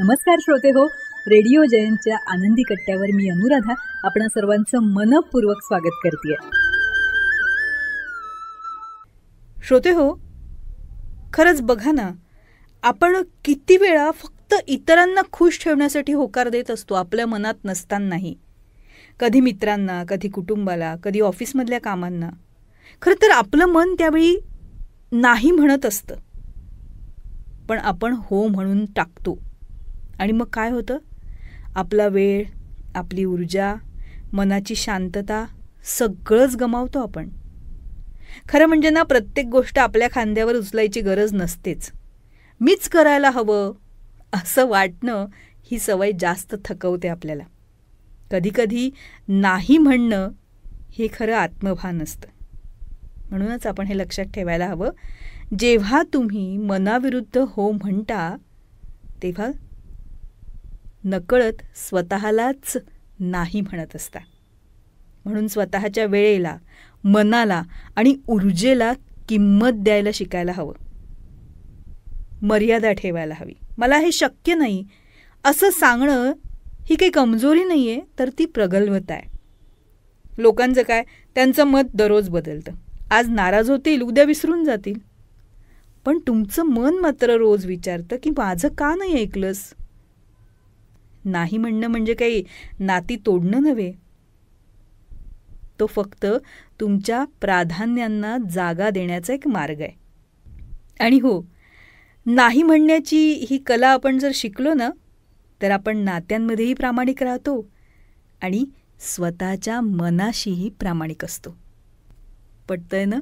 नमस्कार श्रोते हो, रेडिओ जयंतच्या आनंदी कट्ट्यावर मी अनुराधा आपणा सर्वांचं मनपूर्वक स्वागत करते. श्रोते हो, खरंच बघा ना, आपण किती वेळा फक्त इतरांना खुश ठेवण्यासाठी होकार देत असतो आपल्या मनात नसतानाही. कधी मित्रांना, कधी कुटुंबाला, कधी ऑफिसमधल्या कामांना. खरं तर आपलं मन त्यावेळी नाही म्हणत असतं, पण आपण हो म्हणून टाकतो. आणि मग काय होतं? आपला वेळ, आपली ऊर्जा, मनाची शांतता सगळंच गमावतो आपण. खरं म्हणजे ना, प्रत्येक गोष्ट आपल्या खांद्यावर उचलायची गरज नसतेच. मीच करायला हवं असं वाटणं ही सवय जास्त थकवते आपल्याला. कधीकधी नाही म्हणणं हे खरं आत्मभान असतं. म्हणूनच आपण हे लक्षात ठेवायला हवं, जेव्हा तुम्ही मनाविरुद्ध हो म्हणता तेव्हा नकळत स्वतःलाच नाही म्हणत असता. म्हणून स्वतःच्या वेळेला, मनाला आणि ऊर्जेला किंमत द्यायला शिकायला हवं. मर्यादा ठेवायला हवी. मला हे शक्य नाही असं सांगणं ही काही कमजोरी नाही आहे, तर ती प्रगल्भता आहे. लोकांचं काय, त्यांचं मत दररोज बदलतं. आज नाराज होतील, उद्या विसरून जातील. पण तुमचं मन मात्र रोज विचारतं की माझं का नाही ऐकलंस? नाही म्हणणं म्हणजे काही नाती तोडणं नव्हे. तो फक्त तुमच्या प्राधान्यांना जागा देण्याचा एक मार्ग आहे. आणि हो, नाही म्हणण्याची ही कला आपण जर शिकलो ना, तर आपण नात्यांमध्येही प्रामाणिक राहतो आणि स्वतःच्या मनाशीही प्रामाणिक असतो. पटतंय ना?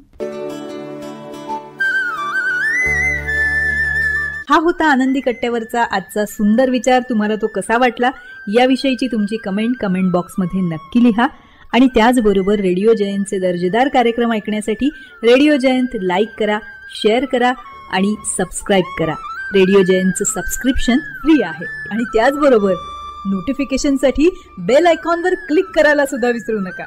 हा होता आनंदी कट्ट्यावरचा आजचा सुंदर विचार. तुम्हाला तो कसा वाटला याविषयीची तुमची कमेंट बॉक्समध्ये नक्की लिहा. आणि त्याचबरोबर रेडिओ जयंतचे दर्जेदार कार्यक्रम ऐकण्यासाठी रेडिओ जयंत लाईक करा, शेअर करा आणि सबस्क्राईब करा. रेडिओ जयंतचं सबस्क्रिप्शन फ्री आहे. आणि त्याचबरोबर नोटिफिकेशनसाठी बेल आयकॉनवर क्लिक करायला सुद्धा विसरू नका.